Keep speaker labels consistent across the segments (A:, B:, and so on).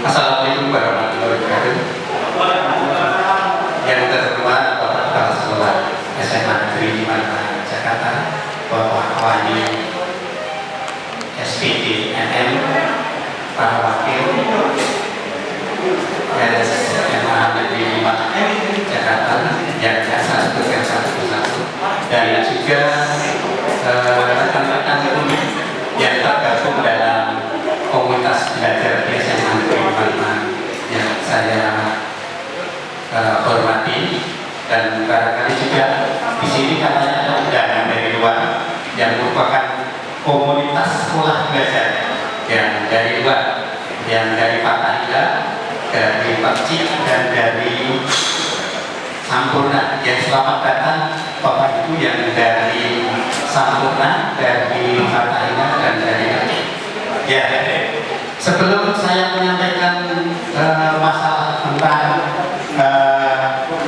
A: Assalamualaikum warahmatullahi wabarakatuh. Yang terhormat Bapak Kepala Sekolah SMA Negeri 5 Jakarta, Bapak Wani SPD NM, para wakil SMA Negeri 5 Jakarta yang biasa tugas 1 dan juga rekan-rekan yang tergabung dalam komunitas belajar di SMA Negeri 5 yang saya hormati, dan barangkali juga di sini katanya ada undangan dari luar yang merupakan komunitas sekolah belajar yang dari luar, yang dari Fatahila, dari Percik, dan dari Sampurna. Yang selamat datang Bapak Ibu yang dari Sampurna, dari Fatahila, dan dari Percik. Ya, sebelum saya menyampaikan masalah tentang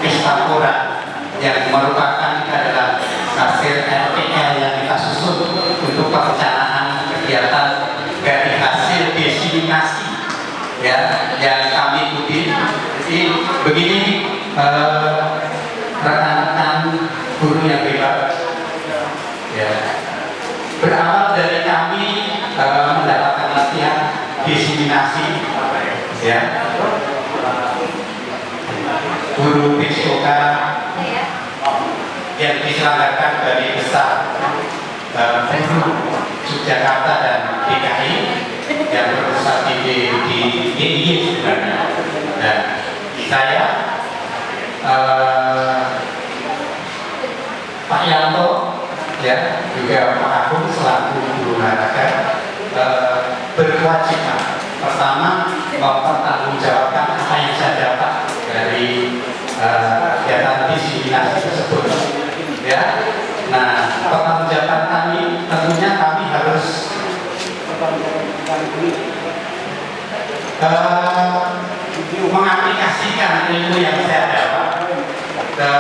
A: Istapura yang merupakan adalah hasil RPL yang kita susun untuk perencanaan kegiatan dari hasil diseminasi ya yang kami ikuti. Jadi begini rekan-rekan guru yang hebat ya, berawal dari kami mendapatkan latihan diseminasi ya, guru BSOK yang diselenggarakan dari besar guru Yogyakarta dan DKI yang berpusat di DIY sebenarnya. Dan saya Pak Yanto ya, juga Pak Agung selaku guru olahraga berkewajiban pertama mempertanggungjawabkan apa yang saya dapat dari kegiatan diseminasi tersebut ya. Nah, pertanggungjawaban kami tentunya kami harus mengaplikasikan ilmu yang saya dapat ke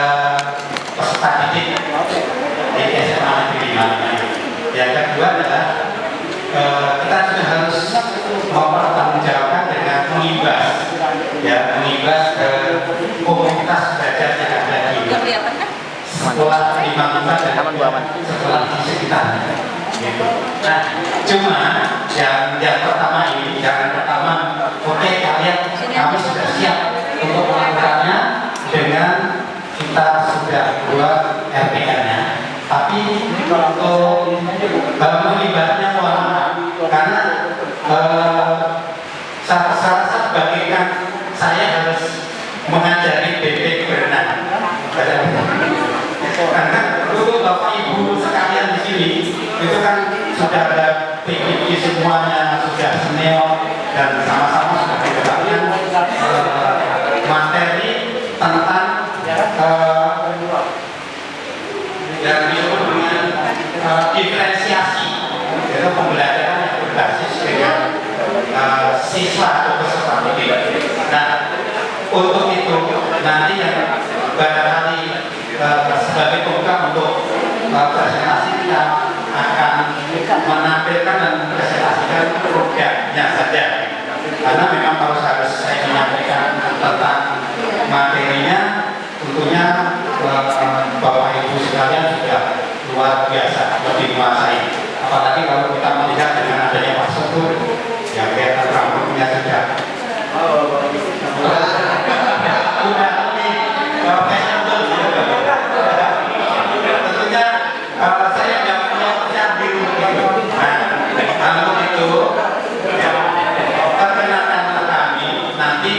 A: peserta didik di SMA Negeri 5. Yang kedua adalah kita juga harus mempertanggungjawabkan dengan mengibas ya, mengibas ke komunitas belajar yang ada di sekolah 5 dan sekolah di sekitarnya gitu. Nah, cuma yang pertama ini, jangan pertama oke kami sudah siap untuk melakukannya dengan kita sudah buat RPL-nya, tapi untuk melibatnya ulama, karena saya rasa bagaikan saya harus mengajari bebek berenang. Karena untuk Bapak Ibu sekalian di sini itu kan sudah ada PPG semuanya, sudah senior, dan sama-sama sudah mendapatkan materi tentang yang disebut dengan diferensiasi, yaitu pembelajaran yang berbasis dengan siswa atau peserta didik. Nah, untuk itu nanti yang barangkali sebagai pembuka untuk presentasi kita akan menampilkan dan presentasikan produknya saja, karena memang kalau harus saya menyampaikan tentang materinya tentunya Bapak Ibu sekalian sudah luar biasa lebih menguasai, apalagi kalau kita melihat dengan adanya Pak Setur yang kelihatan rambutnya sudah udah lebih fashionable gitu. Tentunya saya nggak punya pekerjaan biru gitu. Nah, untuk itu ya, perkenalkan ke kami nanti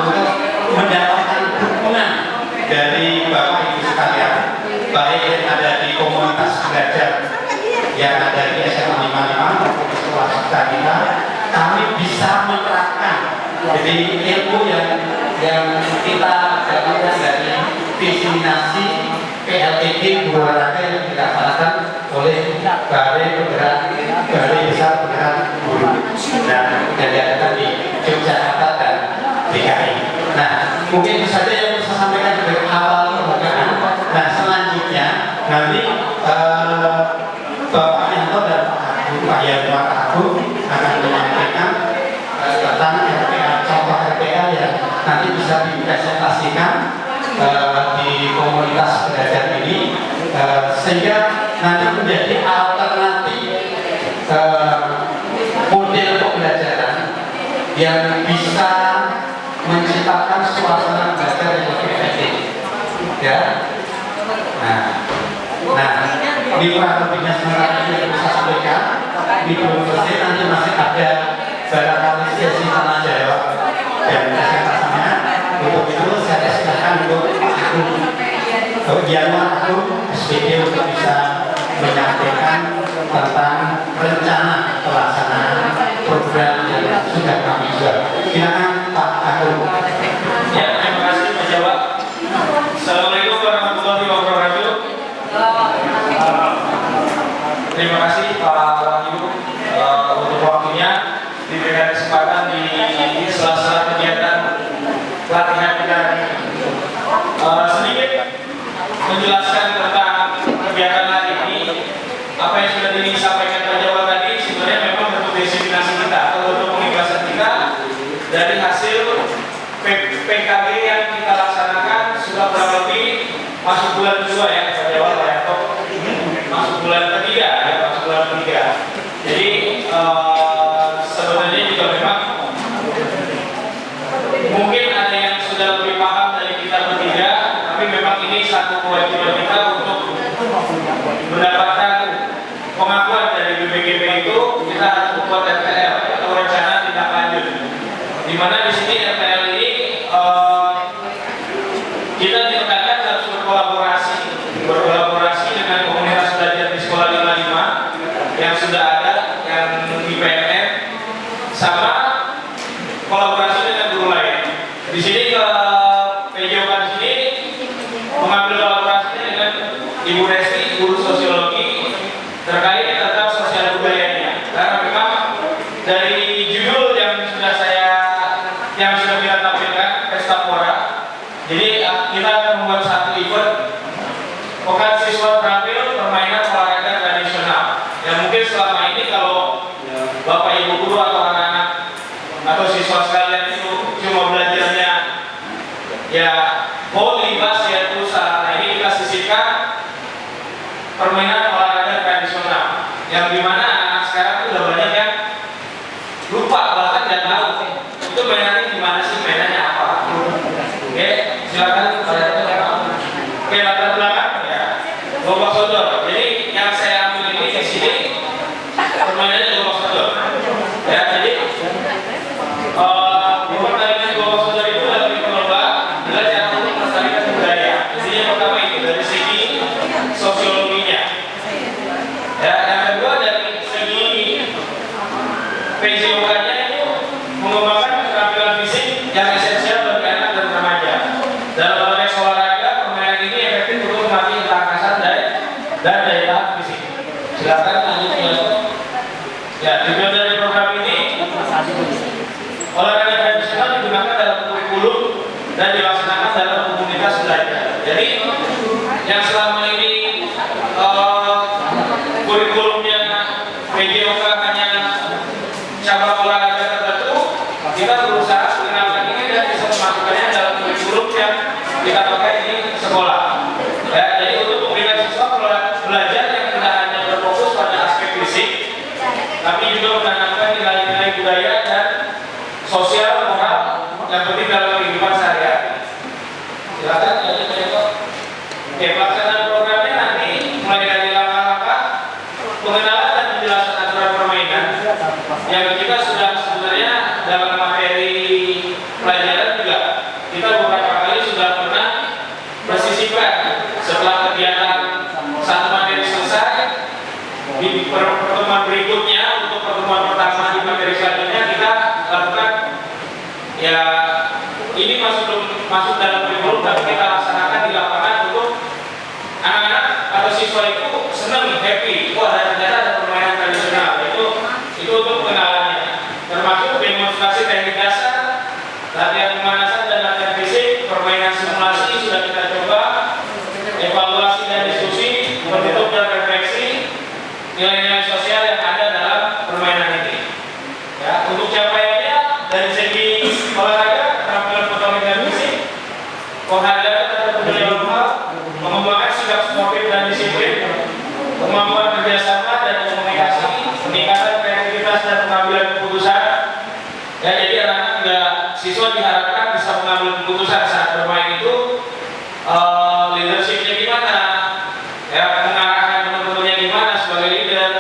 A: untuk mendapatkan dukungan dari Bapak Ibu sekalian, baik yang ada di komunitas belajar yang ada di SMA 55 maupun di sekolah kita, kami bisa menerapkan jadi ilmu yang kita dapatkan dari diseminasi PLTG guru olahraga yang dilaksanakan oleh Balai Besar Penggerak Guru dan diadakan di Yogyakarta dan DKI. Nah, mungkin itu saja yang bisa sampaikan dari awal pembukaan. Nah, selanjutnya nanti Bapak Yanto dan Pak Yanto akan menyampaikan tentang RPL bisa dipresentasikan di komunitas belajar ini sehingga nanti menjadi alternatif model pembelajaran yang bisa menciptakan suasana belajar yang lebih efektif. Ya. Nah, ini kurang lebihnya sementara ini yang bisa sampaikan. Di belum selesai, nanti masih ada barangkali sesi tanya jawab dan presentasinya. Untuk itu saya silakan untuk Pak Agung SPD untuk bisa menyampaikan tentang rencana pelaksanaan program yang sudah kami buat. Silakan Pak Agung.
B: Ya, terima kasih Pak Jawa. Assalamualaikum warahmatullahi wabarakatuh. Terima kasih Pak Wahyu untuk waktunya diberikan kesempatan di sela-sela kegiatan pelatihan kita hari ini. Sedikit menjelaskan tentang kegiatan hari ini. Apa yang sudah disampaikan Pak Jawa tadi sebenarnya memang bentuk disiplasi kita atau bentuk pengikhlasan kita dari hasil PKG yang kita laksanakan sudah kurang lebih masuk bulan kedua ya Pak Jawa, atau masuk bulan ketiga ya, masuk bulan ketiga. Jadi sebenarnya juga memang mungkin ada yang sudah lebih paham dari kita bertiga, tapi memang ini satu kewajiban kita untuk mendapatkan pengakuan dari BPGP itu. Kita harus membuat RTL atau rencana tindak lanjut, di mana di sini RTL ini kita ditekankan harus berkolaborasi dengan komunitas belajar di sekolah 55 yang sudah ada, yang di PNN, sama kolaborasi dengan guru lain. Di sini ke PJOK di sini mengambil kolaborasinya dengan Ibu Resti, guru sosiologi, terkait tentang sosial budayanya. Karena memang dari judul yang sudah kita tampilkan, Pesta Pora, jadi kita akan membuat satu event Pekan Siswa Terampil Permainan Olahraga Tradisional. Yang mungkin selama ini kalau Bapak Ibu guru atau anak-anak atau siswa sekalian itu cuma belajarnya ya mau libas ya pusat. Nah, ini kita sisipkan permainan olahraga tradisional yang dimana anak sekarang itu udah banyak yang lupa, bahkan nggak tahu itu mainannya gimana sih, mainannya apa. Oke, silakan oke, latar belakang ya Gobak Sodor. Jadi yang saya ambil ini di sini permainannya Gobak Sodor ya. Jadi pertandingan Gobak Sodor itu lebih berlomba belajar untuk melestarikan budaya. Intinya pertama itu dari segi sosiologinya ya. Yang kedua dari segi PJOK-nya itu mengembangkan keterampilan fisik yang esensial bagi anak dan remaja. Dalam konteks olahraga, permainan ini efektif untuk melatih ketangkasan dan daya tahan fisik. Silakan lanjut ya. Tujuan dari program ini, olahraga tradisional digunakan dalam kurikulum dan dilaksanakan dalam komunitas belajar. Jadi yang selama ini kurikulumnya PJOK hanya cabang olahraga tertentu, kita berusaha mengenalkan ini dan bisa memasukkannya dalam kurikulum yang kita pakai di sekolah. Ya, jadi untuk memberikan siswa belajar yang tidak hanya berfokus pada aspek fisik, tapi juga menanamkan nilai-nilai budaya dan sosial moral yang penting dalam kehidupan sehari-hari. Silakan lanjut Pak Joko. Oke, pelaksanaan programnya nanti mulai dari langkah-langkah pengenalan dan penjelasan aturan permainan yang kita sudah sebenarnya dalam materi pelajaran juga kita beberapa kali sudah pernah bersisipkan. Setelah kegiatan satu materi selesai, di pertemuan berikutnya untuk pertemuan pertama di materi selanjutnya kita lakukan ya, ini masuk dalam kurikulum tapi kita laksanakan di lapangan untuk anak-anak atau siswa itu senang, happy. Wah, ternyata ada permainan tradisional. Itu untuk pengenalannya, termasuk demonstrasi teknik dasar, latihan pemanasan dan latihan fisik, permainan simulasi sudah kita coba, evaluasi dan diskusi, penutup dan refleksi, nilai-nilai sosial yang ada dalam permainan ini. Ya, untuk capaiannya dari segi olahraga, keterampilan motorik dan fisik siswa diharapkan bisa mengambil keputusan saat bermain itu, leadershipnya gimana, ya, mengarahkan teman-temannya gimana sebagai leader,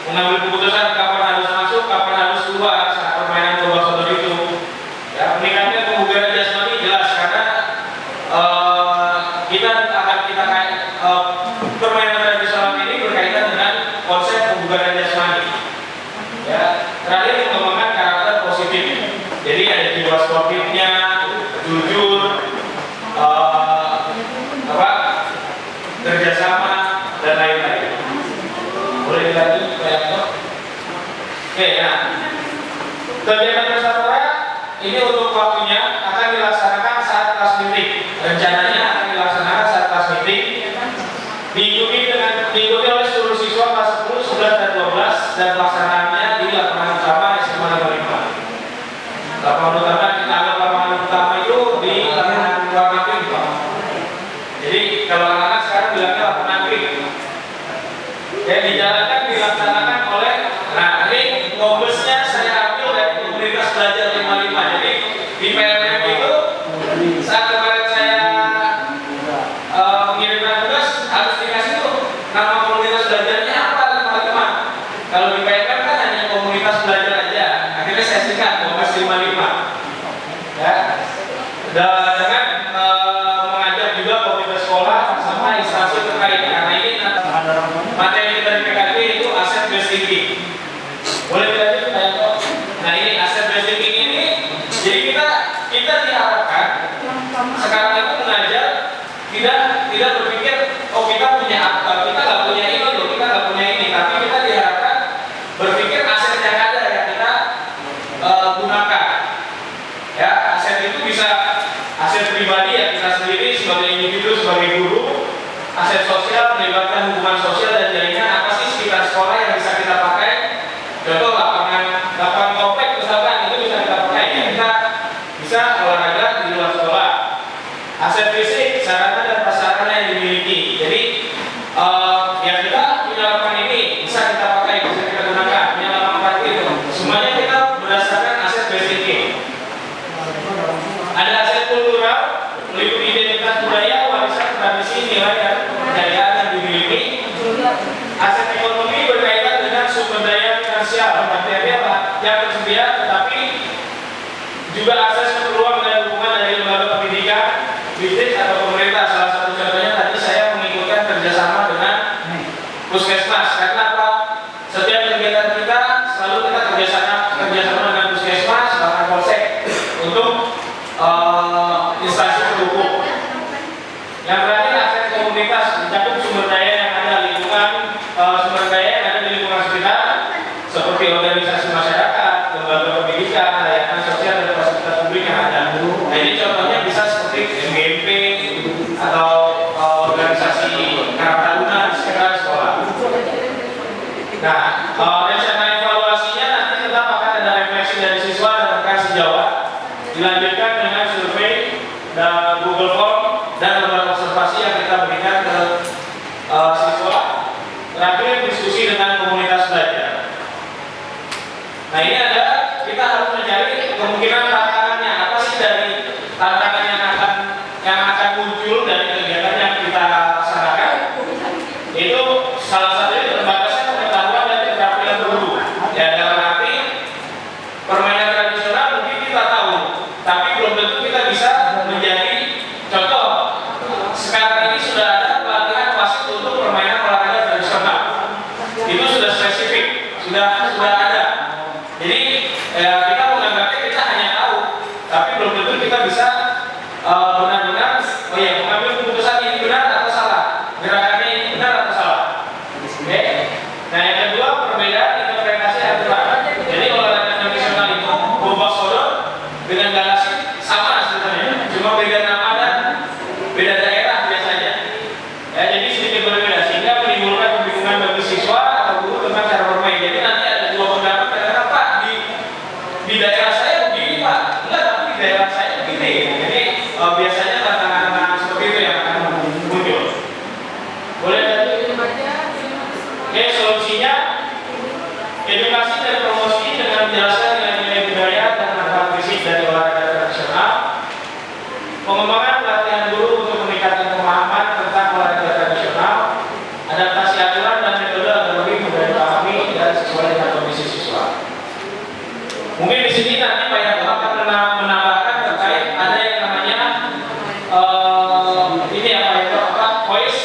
B: mengambil keputusan kapan harus masuk, kapan harus keluar saat permainan bola sodor itu. Ya, meningkatkan kebugaran jasmani jelas karena permainan tradisional ini berkaitan dengan konsep kebugaran jasmani. Ya, terakhir mengembangkan karakter positif. Jadi ada jiwa sportifnya, jujur, kerjasama dan lain-lain. Boleh dilanjut, Pak Yanto? Oke, nah, kegiatan Persaturan ini untuk waktunya akan dilaksanakan saat kelas meeting. Rencananya akan dilaksanakan saat kelas meeting, diikuti oleh seluruh siswa kelas 10, 11, dan 12, dan pelaksanaannya di lapangan utama SMA 55. Lapangan utama, kita anggap lapangan utama itu di lapangan warna pink, Pak. Jadi kalau anak-anak sekarang bilangnya lapangan pink. Yang dijalankan dilaksanakan oleh, nah ini kombesnya saya ambil dari komunitas belajar 55. Jadi di PLM itu saat kemarin saya mengirimkan tugas harus dikasih tuh nama komunitas belajarnya apa 55. Kalau di PLM kan hanya komunitas belajar aja. Akhirnya saya singkat komunitas 55. Ya. Dan dengan mengajak juga komunitas sekolah sama instansi terkait karena ini materi dari PKB itu aset based thinking. Boleh dilanjut, Pak Yanto? Nah ini aset based thinking ini, jadi kita diharapkan sekarang itu mengajar tidak berpikir oh kita punya apa, kita nggak punya ini loh, kita nggak punya ini, tapi kita diharapkan berpikir aset yang ada yang kita gunakan. Ya, aset itu bisa aset pribadi ya kita sendiri sebagai individu, sebagai guru, aset sosial melibatkan hubungan sosial dan jaringan apa sih sekitar sekolah yang bisa kita pakai. Contoh lapangan komplek misalkan itu bisa kita pakai ya, kita bisa olahraga di luar sekolah. Aset fisik, sarana dan prasarana yang dimiliki. Jadi yang kita punya lapangan ini bisa kita pakai, bisa kita gunakan. Punya lapangan parkir itu semuanya kita berdasarkan aset basic. Ada aset kultural, meliputi identitas budaya, warisan, tradisi, nilai dan kebudayaan yang dimiliki. Aset ekonomi berkaitan dengan sumber daya finansial, materi apa yang tersedia, tetapi juga akses ke peluang dan dukungan dari lembaga pendidikan, bisnis atau pemerintah. Salah satu contohnya tadi saya mengikutkan kerjasama dengan Puskesmas. Karena apa? Setiap kegiatan kita selalu kita kerjasama dengan Puskesmas, bahkan Polsek untuk instansi pendukung. Yang terakhir aset komunitas mencakup sumber daya yang ada lingkungan, sumber daya yang ada di lingkungan sekitar seperti organisasi masyarakat, lembaga pendidikan, layanan sosial dan fasilitas publik yang ada. Nah ini contohnya bisa seperti MGMP atau organisasi Karang Taruna di sekitar sekolah. Nah rencana evaluasinya nanti tetap akan ada refleksi dari siswa dan rekan sejawat, dilanjutkan dengan survei dan Google Form dan lembaga observasi yang kita berikan ke siswa. Terakhir diskusi dengan komunitas belajar. Nah ini ada, kita harus mencari kemungkinan tantangannya apa sih dari tantangan yang akan muncul dari kegiatan yang kita laksanakan. Itu salah satunya terbatasnya pengetahuan dan keterampilan guru. Ya dalam arti permainan tradisional mungkin kita tahu, tapi belum tentu kita bisa menjadi contoh. Sekarang ini sudah ada pelatihan wasit untuk permainan olahraga tradisional. Itu sudah spesifik, sudah ada. Jadi kita menganggapnya kita hanya tahu, tapi belum tentu kita bisa benar-benar mengambil keputusan ini benar atau salah, gerakannya ini benar atau salah. Oke. Nah yang kedua perbedaan interpretasi aturan. Jadi olahraga tradisional itu box sodor dengan galaksi sama sebenarnya, cuma beda nama dan beda daerah biasanya. Ya jadi sedikit berbeda sehingga menimbulkan kebingungan bagi siswa atau guru tentang cara bermain. Jadi nanti ada dua pendapat karena Pak di daerah saya begini Pak, enggak tapi di daerah saya begini. Jadi biasanya tantangan seperti itu yang akan muncul. Boleh lanjut? Oke, solusinya edukasi dan promosi dengan menjelaskan nilai-nilai budaya dan manfaat fisik dari olahraga guru untuk meningkatkan pemahaman tentang olahraga tradisional, adaptasi aturan dan metode agar lebih mudah dipahami dan sesuai dengan kondisi siswa. Mungkin di sini nanti Pak Yanto akan menambahkan terkait ada yang namanya ini ya Pak Yanto voice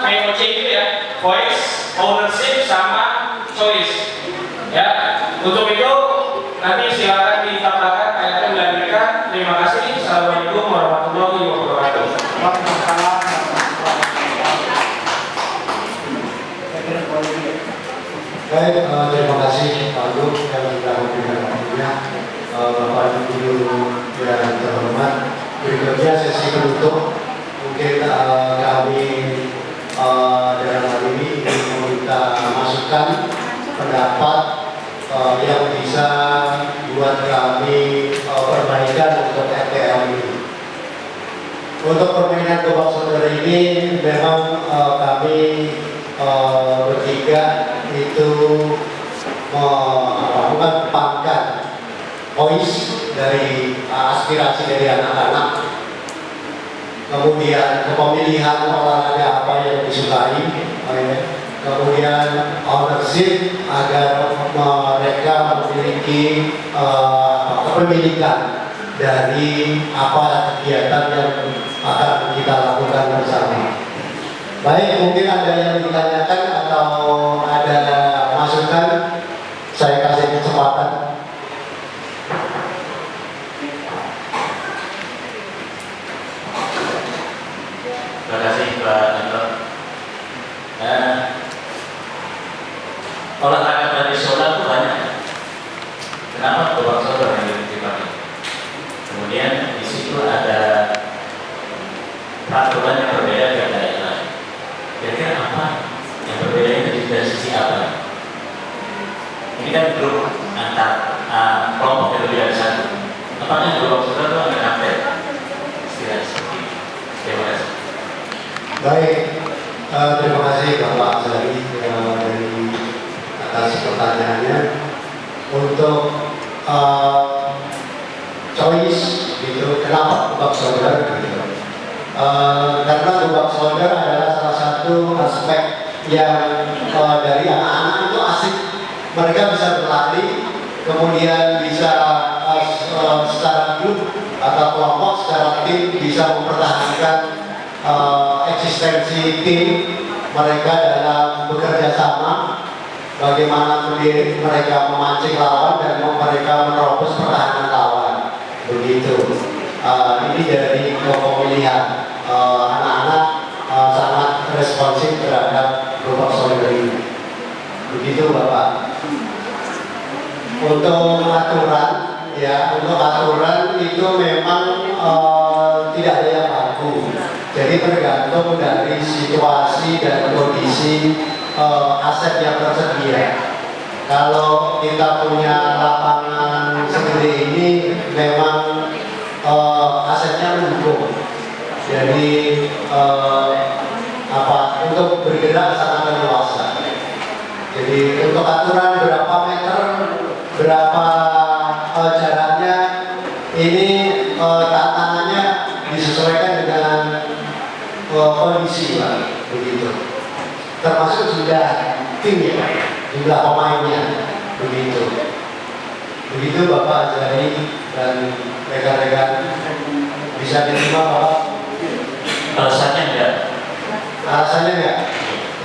B: VOC itu ya, voice, ownership sama choice. Ya, untuk itu nanti silakan ditambahkan Pak Yanto dilanjutkan. Terima kasih. Assalamualaikum warahmatullahi wabarakatuh.
C: Baik, terima kasih Pak Agus yang sudah memberikan waktunya. Bapak Ibu yang terhormat, berikutnya sesi penutup. Mungkin kami dalam hal ini ingin meminta masukan, pendapat yang bisa buat kami perbaikan untuk RTL ini. Untuk permainan gobak saudara ini memang kami bertiga itu mengembangkan voice dari aspirasi dari anak-anak, kemudian pemilihan olahraga apa yang disukai, kemudian ownership agar mereka memiliki kepemilikan dari apa kegiatan yang akan kita lakukan bersama. Baik, mungkin ada yang ditanyakan atau ada masukan, saya kasih kesempatan.
D: Terima kasih Pak Yanto. Olahraga tradisional itu banyak. Kenapa gobak sodor yang dipakai? Kemudian di situ ada peraturan yang berbeda dari daerah. Kira-kira apa yang berbeda itu dari sisi apa? Ini kan grup antar kelompok yang lebih dari satu. Apakah gobak sodor itu ada kampret? Istilah seperti itu. Terima kasih.
C: Baik, terima kasih Bapak Zari dari atas pertanyaannya. Untuk choice gitu, kenapa gobak sodor gitu? Karena gobak sodor adalah salah satu aspek yang dari anak-anak itu asik. Mereka bisa berlari, kemudian bisa secara grup atau kelompok, secara tim bisa mempertahankan eksistensi tim mereka dalam bekerja sama, bagaimana mereka memancing lawan dan mereka menerobos pertahanan lawan. Begitu. Ini dari pemilihan anak-anak sangat responsif terhadap gobak sodor ini. Begitu Bapak. Untuk aturan, ya, untuk aturan itu memang tidak ada yang baku. Jadi tergantung dari situasi dan kondisi aset yang tersedia. Kalau kita punya lapangan segede ini, memang asetnya mendukung. Jadi untuk bergerak sangat leluasa. Jadi untuk aturan berapa meter, berapa jaraknya, ini tantangannya disesuaikan dengan kondisi Pak, begitu. Termasuk sudah tim ya, jumlah pemainnya, begitu. Begitu Bapak Azhari dan rekan-rekan, bisa diterima Bapak?
D: Alasannya enggak?
C: Alasannya enggak?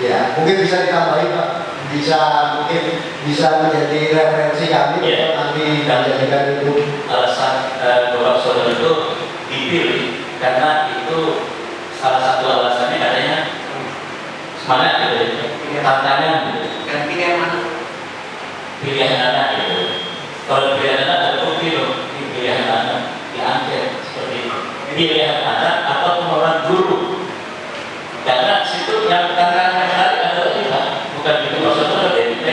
C: Ya, mungkin bisa ditambahin Pak. Mungkin bisa menjadi referensi kami
D: ya.
C: Nanti dijadikan itu.
D: Alasan gobak sodor itu dipilih karena itu salah satu alasannya katanya semangat gitu, tantangan gitu.
E: Dan pilihan mana?
D: Pilihan anak gitu. Kalau pilihan anak ada bukti loh, ini pilihan anak diangket seperti itu. Pilihan anak atau pengelolaan guru. Karena situ yang tantangan menarik adalah kita, bukan itu maksudnya ada DPT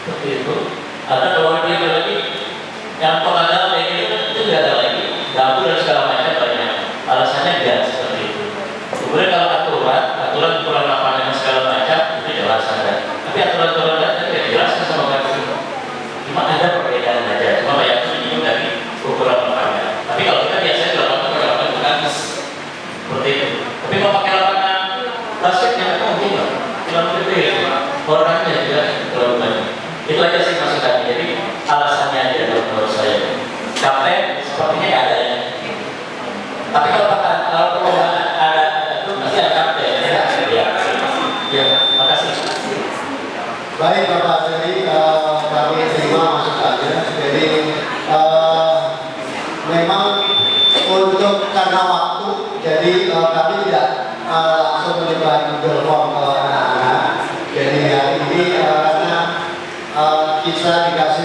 D: seperti itu. Ada kalau dia lagi yang pengadalan kayak gitu itu tidak ada lagi. Dapur dan segala macam banyak. Alasannya enggak seperti itu. Kemudian kalau aturan ukuran lapangan dan segala macam itu jelas ada. Tapi aturan-aturan lain tidak dijelaskan sama kami. Cuma ada perbedaan aja. Cuma banyak itu dari ukuran lapangan. Tapi kalau kita biasanya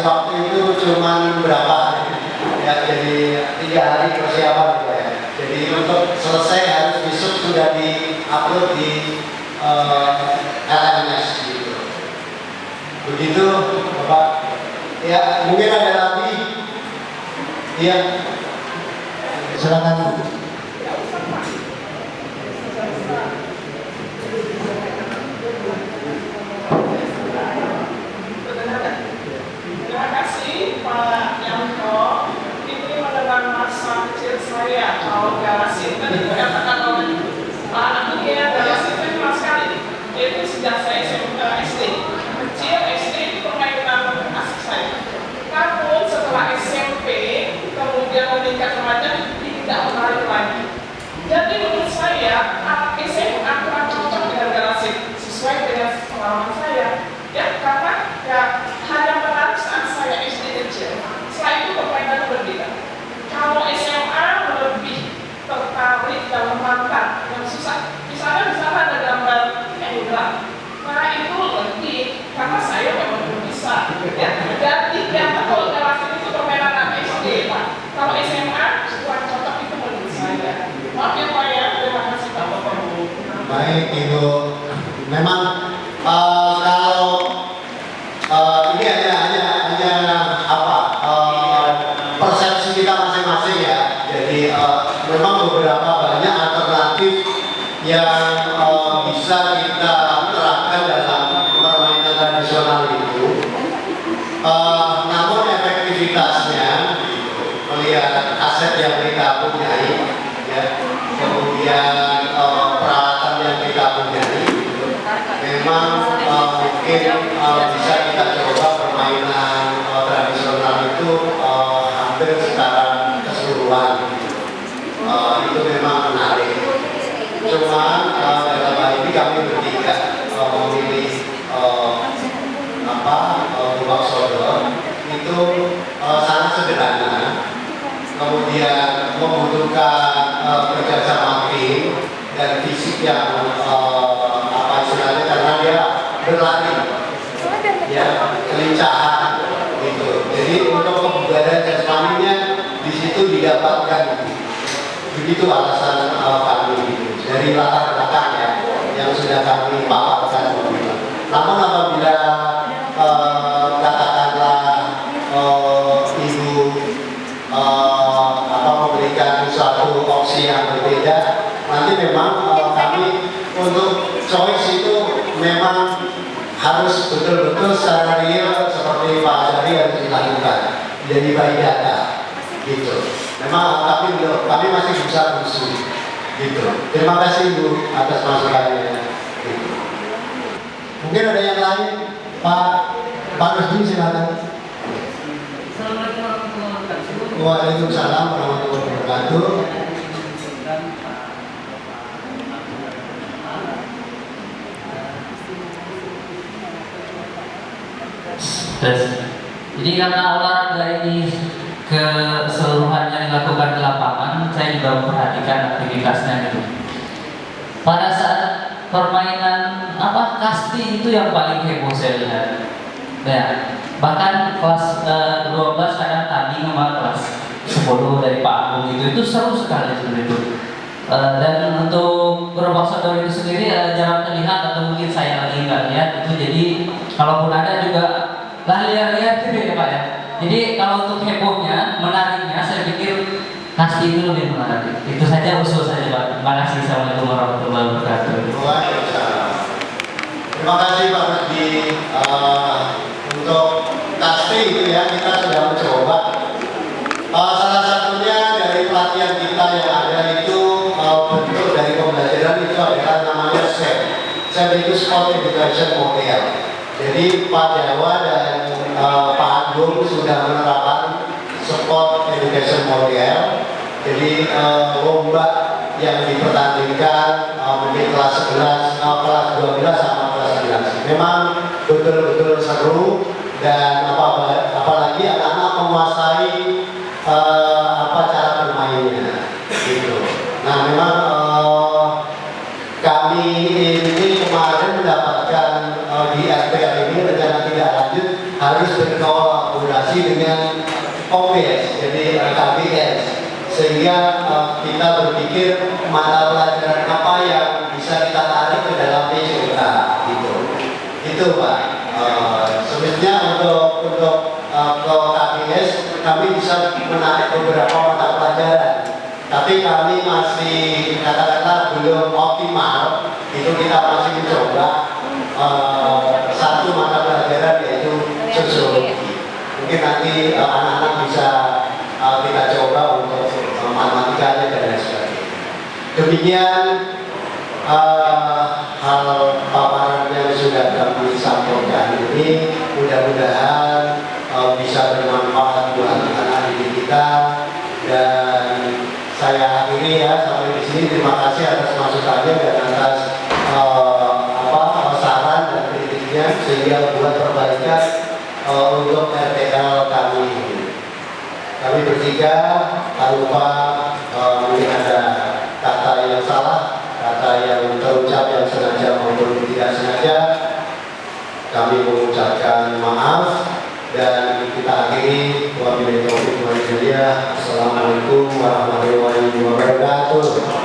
C: waktu itu cuma berapa hari? Ya, jadi 3 hari persiapan gitu ya. Jadi untuk selesai harus besok sudah di-upload di LMS gitu. Begitu, Bapak. Ya, mungkin ada lagi. Iya. Silakan.
E: Terima kasih Pak Yanto. Ini adalah masa kecil saya kalau galasin. Tadi dikatakan oleh Pak Anugia galasin itu lama sekali. Itu sejak saya SD. Kecil SD itu permainan asik saya. Namun setelah SMP kemudian meningkat remaja tidak menarik lagi. Jadi menurut saya anak SMA kurang cocok dengan galasin sesuai dengan pengalaman saya. Ya karena ya hanya menarik saat saya SD kecil. Setelah itu permainan berbeda. Kalau SMA lebih tertarik dalam mantan yang susah. Misalnya di sana ada gambar Endra. Nah itu lebih karena saya memang belum bisa. Ya, jadi yang betul galasin itu permainan anak SD Pak. Kalau SMA kurang cocok itu menurut saya. Maaf ya Pak ya. Terima kasih Pak.
C: Baik Ibu. Memang kalau ini hanya apa persepsi kita masing-masing ya. Jadi memang beberapa banyak alternatif yang bisa kita terapkan dalam permainan tradisional itu. Namun efektivitasnya melihat aset yang kita punyai, ya, kemudian peralatan yang kita punyai, memang mungkin bisa kita coba permainan tradisional itu hampir secara keseluruhan. Itu memang menarik. Cuman dalam hal ini kami bertiga memilih Gubak Sodor itu sangat sederhana. Kemudian membutuhkan kerjasama tim dan fisik yang istilahnya karena dia berlari, ya kelincahan gitu. Jadi untuk kebugaran jasmaninya di situ didapatkan. Begitu alasan kami gitu. Dari latar belakang ya yang sudah kami paparkan. Namun apabila katakanlah ibu memberikan suatu opsi yang berbeda, nanti memang kami untuk choice itu memang harus betul-betul secara real seperti Pak Azari harus dilakukan jadi by data gitu. Memang kami masih bisa berusaha gitu. Terima kasih Bu atas masukannya. Gitu. Mungkin ada yang lain, Pak Rusdi silakan. Waalaikumsalam warahmatullahi wabarakatuh.
F: Jadi karena olahraga ini keseluruhannya dilakukan di lapangan, saya juga memperhatikan aktivitasnya gitu. Pada saat permainan kasti itu yang paling heboh saya lihat. Ya, bahkan kelas 12 kadang tanding sama kelas 10 dari Pak Agung itu seru sekali seperti itu. Dan untuk Gerobak Sodor itu sendiri jarang terlihat atau mungkin saya lagi nggak lihat itu. Jadi kalaupun ada juga lah lihat gitu ya Pak ya. Jadi kalau untuk hebohnya, menariknya, saya pikir kasti itu lebih menarik. Itu saja usul saja Pak. Terima kasih. Assalamualaikum warahmatullahi wabarakatuh.
C: Terima kasih Pak Rusdi. Untuk kasti itu ya kita sudah mencoba. Salah satunya dari pelatihan kita yang ada itu bentuk dari pembelajaran itu adalah namanya SEM. SEM itu Sport Education Model. Jadi Pak Jawa dan Pak Agung sudah menerapkan Sport Education Model. Jadi lomba yang dipertandingkan mungkin kelas 11, kelas 12 sama kelas 11. Memang betul-betul seru dan apalagi anak-anak menguasai cara bermainnya gitu. Nah memang kami ini kemarin mendapatkan di RPL ini rencana tidak lanjut harus berkolaborasi berkoordinasi dengan OPS, jadi KBS, sehingga kita berpikir mata pelajaran apa yang bisa kita tarik ke dalam PJK gitu. Itu Pak. Sebenarnya untuk ke KBS kami bisa menarik beberapa mata pelajaran, tapi kami masih katakanlah belum optimal. Itu kita masih mencoba satu mata pelajaran yaitu sosiologi. Mungkin nanti anak-anak bisa kita coba untuk matematikanya dan lain sebagainya. Demikian hal paparan yang sudah kami sampaikan ini, mudah-mudahan bisa bermanfaat buat anak didik kita. Dan saya akhiri ya sampai di sini. Terima kasih atas masukannya dan atas saran dan kritiknya, sehingga buat perbaikan untuk RTL kami. Kami bertiga tak lupa mungkin ada kata yang salah, kata yang terucap yang sengaja maupun tidak sengaja. Kami mengucapkan maaf dan kita akhiri. Wabillahi taufiq wal hidayah. Assalamualaikum warahmatullahi wabarakatuh.